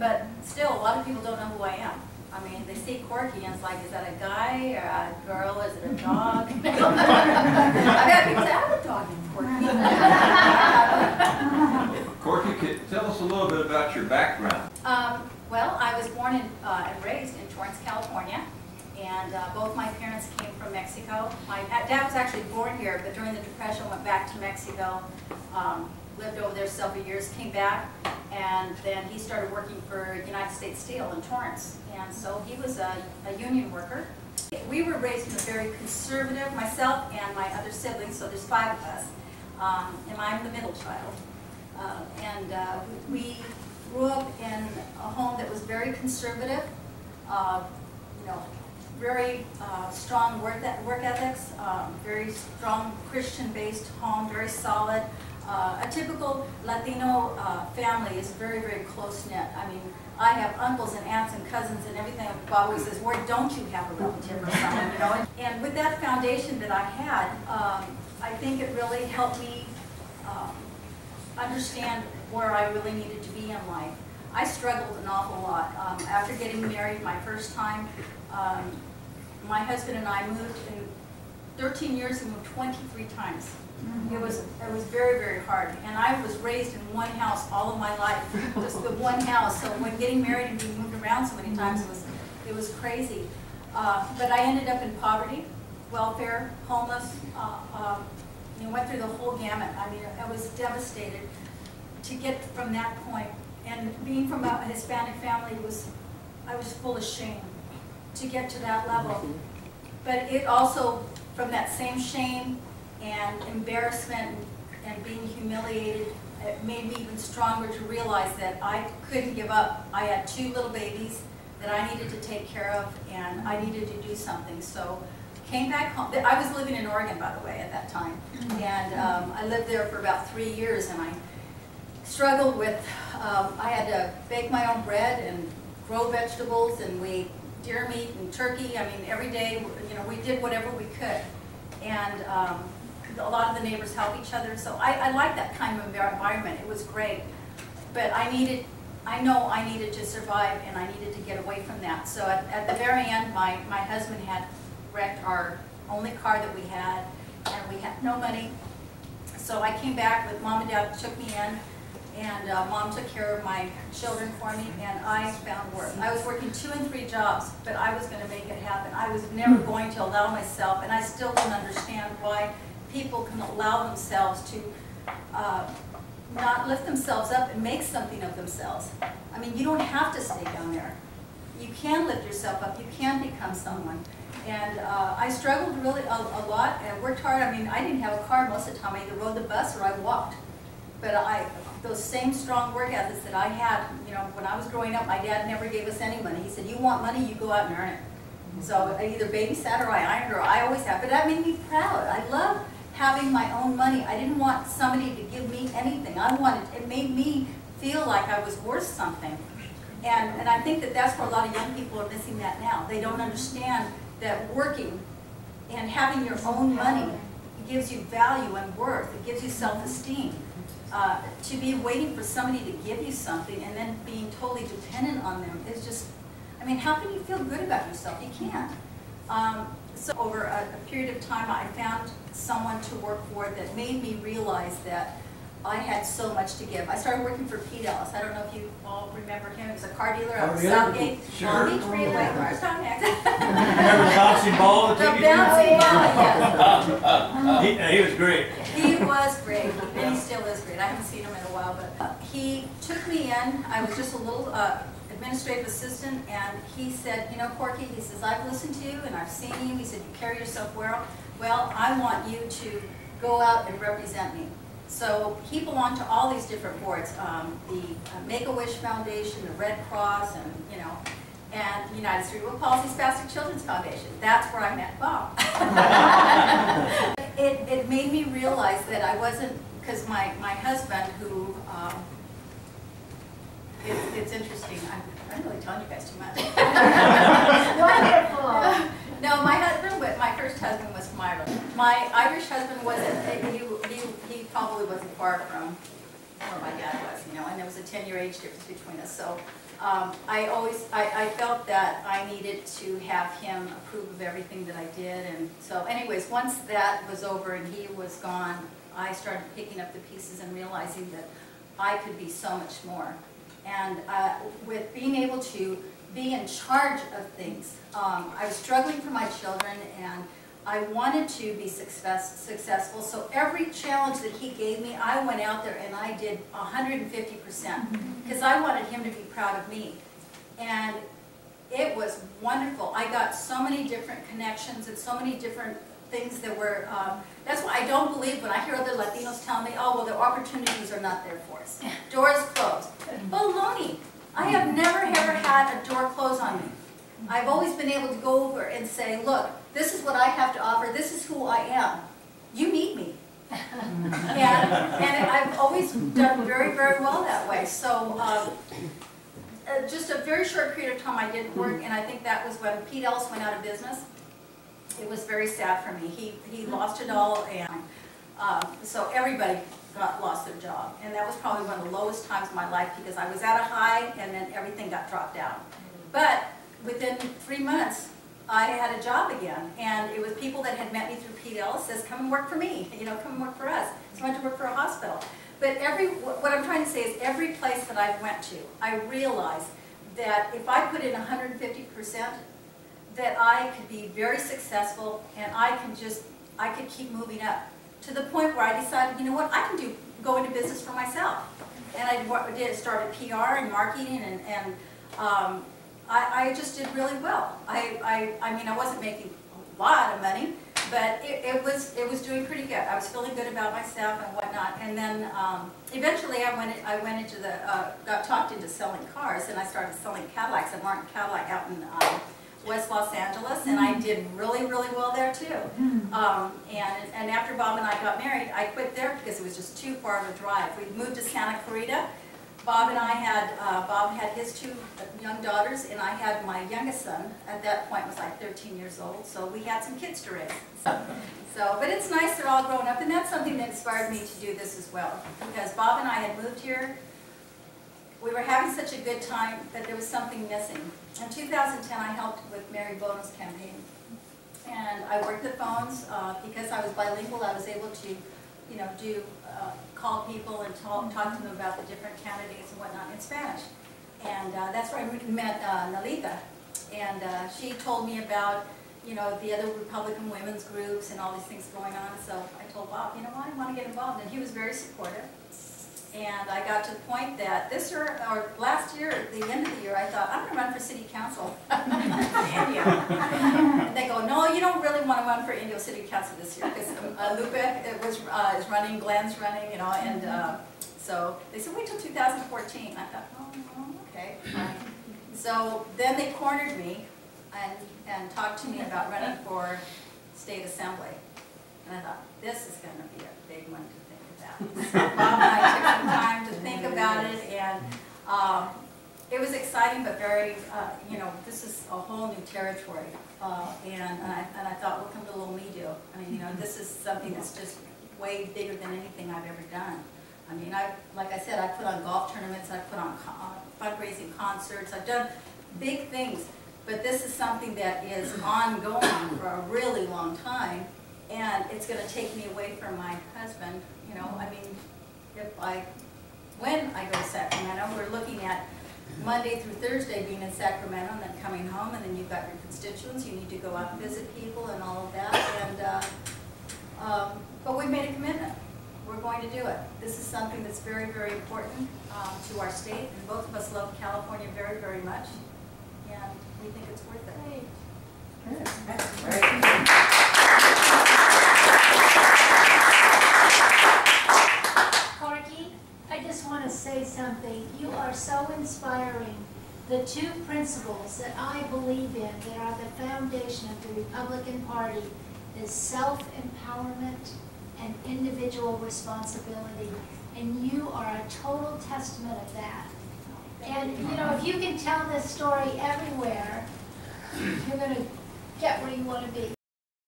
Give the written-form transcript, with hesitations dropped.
But still, a lot of people don't know who I am. I mean, they see Corky and it's like, is that a guy or a girl? Is it a dog? I've had people say, I have a dog named Corky. Corky, tell us a little bit about your background. Well, I was born and raised in Torrance, California. And both my parents came from Mexico. My dad was actually born here, but during the Depression went back to Mexico, lived over there several years, came back, and then he started working for United States Steel in Torrance. And so he was a union worker. We were raised in a very conservative, myself and my other siblings, so there's 5 of us, and I'm the middle child. We grew up in a home that was very conservative, you know, very strong work ethics, very strong Christian-based home, very solid. A typical Latino family is very, very close-knit. I mean, I have uncles and aunts and cousins and everything. Bob always says, where don't you have a relative or someone, you know? And with that foundation that I had, I think it really helped me understand where I really needed to be in life. I struggled an awful lot. After getting married my first time, my husband and I moved in 13 years and moved 23 times. It was very, very hard. And I was raised in one house all of my life, just the one house. So when getting married and being moved around so many times, it was crazy. But I ended up in poverty, welfare, homeless, you know, went through the whole gamut. I mean, I was devastated to get from that point. And being from a Hispanic family, I was full of shame to get to that level. But it also, from that same shame and embarrassment and being humiliated, it made me even stronger to realize that I couldn't give up. I had 2 little babies that I needed to take care of, and I needed to do something. So came back home. I was living in Oregon, by the way, at that time. And I lived there for about 3 years, and I struggled with, I had to bake my own bread and grow vegetables, and we ate deer meat and turkey. I mean, every day, you know, we did whatever we could. And a lot of the neighbors help each other. So I liked that kind of environment. It was great. But I know I needed to survive, and I needed to get away from that. So at the very end, my husband had wrecked our only car that we had, and we had no money. So I came back with Mom and Dad took me in, and Mom took care of my children for me, and I found work. I was working 2 and 3 jobs, but I was going to make it happen. I was never going to allow myself, and I still don't understand why people can allow themselves to not lift themselves up and make something of themselves. I mean, you don't have to stay down there. You can lift yourself up. You can become someone. And I struggled really a lot, and worked hard. I mean, I didn't have a car most of the time. I either rode the bus or I walked. But those same strong work ethics that I had, you know, when I was growing up, my dad never gave us any money. He said, you want money, you go out and earn it. So I either babysat or I ironed, or I always have. But that made me proud. I love having my own money. I didn't want somebody to give me anything. It made me feel like I was worth something. And I think that that's where a lot of young people are missing that now. They don't understand that working and having your own money gives you value and worth. It gives you self-esteem. To be waiting for somebody to give you something and then being totally dependent on them is just, I mean, how can you feel good about yourself? You can't. So over a period of time, I found someone to work for that made me realize that I had so much to give. I started working for Pete Ellis. I don't know if you all remember him. He was a car dealer out of Southgate. Sure. Beach Freeway. Remember the bouncing ball? The bouncing ball, yes. He was great. He was great, and he still is great. I haven't seen him in a while, but he took me in. I was just a little administrative assistant, and he said, you know, Corky, he says, I've listened to you and I've seen you. He said, you carry yourself well. Well, I want you to go out and represent me. So he belonged to all these different boards, the Make-A-Wish Foundation, the Red Cross, and you know, and the United Cerebral Palsy Spastic Children's Foundation. That's where I met Bob. It made me realize that I wasn't, because my husband, who, it's interesting, I'm really telling you guys too much. Wonderful. No, my husband, my first husband was from Ireland. My Irish husband wasn't, he probably wasn't far from where my dad was, you know, and there was a 10-year age difference between us. So I felt that I needed to have him approve of everything that I did, and so anyways, once that was over and he was gone, I started picking up the pieces and realizing that I could be so much more. And with being able to be in charge of things, I was struggling for my children, and I wanted to be successful, so every challenge that he gave me, I went out there and I did 150%, because I wanted him to be proud of me. And it was wonderful. I got so many different connections and so many different things that were, that's why I don't believe when I hear other Latinos tell me, oh, well, the opportunities are not there for us. Doors closed. Baloney. I have never ever had a door close on me. I've always been able to go over and say, look, this is what I have to offer, this is who I am. You need me. and I've always done very, very well that way. So just a very short period of time I didn't work, and I think that was when Pete Ellis went out of business. It was very sad for me. He lost it all, and so everybody lost their job. And that was probably one of the lowest times of my life, because I was at a high and then everything got dropped down. But within 3 months, I had a job again, and it was people that had met me through Pete Ellis says, come and work for me, you know, come and work for us. So I went to work for a hospital. But what I'm trying to say is every place that I went to, I realized that if I put in 150%, that I could be very successful, and I could keep moving up to the point where I decided, you know what, I can go into business for myself. And I started PR and marketing, and I just did really well. I mean, I wasn't making a lot of money, but it was doing pretty good. I was feeling good about myself and whatnot. And then eventually I went into got talked into selling cars, and I started selling Cadillacs at Martin Cadillac out in West Los Angeles, and I did really, really well there too. And after Bob and I got married, I quit there because it was just too far of a drive. We moved to Santa Clarita. Bob had his 2 young daughters, and I had my youngest son. At that point was like 13 years old, so we had some kids to raise. But it's nice they're all grown up, and that's something that inspired me to do this as well. Because Bob and I had moved here, we were having such a good time that there was something missing. In 2010, I helped with Mary Bono's campaign, and I worked the phones because I was bilingual. I was able to, you know, call people and talk to them about the different candidates and whatnot in Spanish. And that's where I met Nalita, and she told me about, you know, the other Republican women's groups and all these things going on. So I told Bob, you know, I want to get involved, and he was very supportive. And I got to the point that this year, or last year, at the end of the year, I thought, I'm going to run for city council in Indio. And they go, no, you don't really want to run for Indio City Council this year, because Lupe is running, Glenn's running, you know, and so they said, wait till 2014. I thought, oh, okay, fine. So then they cornered me and talked to me about running for state assembly. And I thought, this is going to be a big one to think about. So Bob and I took some time to think about it, and it was exciting, but very, you know, this is a whole new territory. And I thought, what can little me do? I mean, you know, this is something that's just way bigger than anything I've ever done. I mean, like I said, I put on golf tournaments, I put on fundraising concerts, I've done big things, but this is something that is ongoing for a really long time, and it's going to take me away from my husband. You know, I mean, when I go to Sacramento, we're looking at Monday through Thursday being in Sacramento and then coming home, and then you've got your constituents, you need to go out and visit people and all of that, and but we've made a commitment. We're going to do it. This is something that's very, very important to our state, and both of us love California very, very much, and we think it's worth it. Great. Corky, I just want to say something. You are so inspiring. The 2 principles that I believe in that are the foundation of the Republican Party is self-empowerment and individual responsibility. And you are a total testament of that. And you know, if you can tell this story everywhere, you're going to get where you want to be.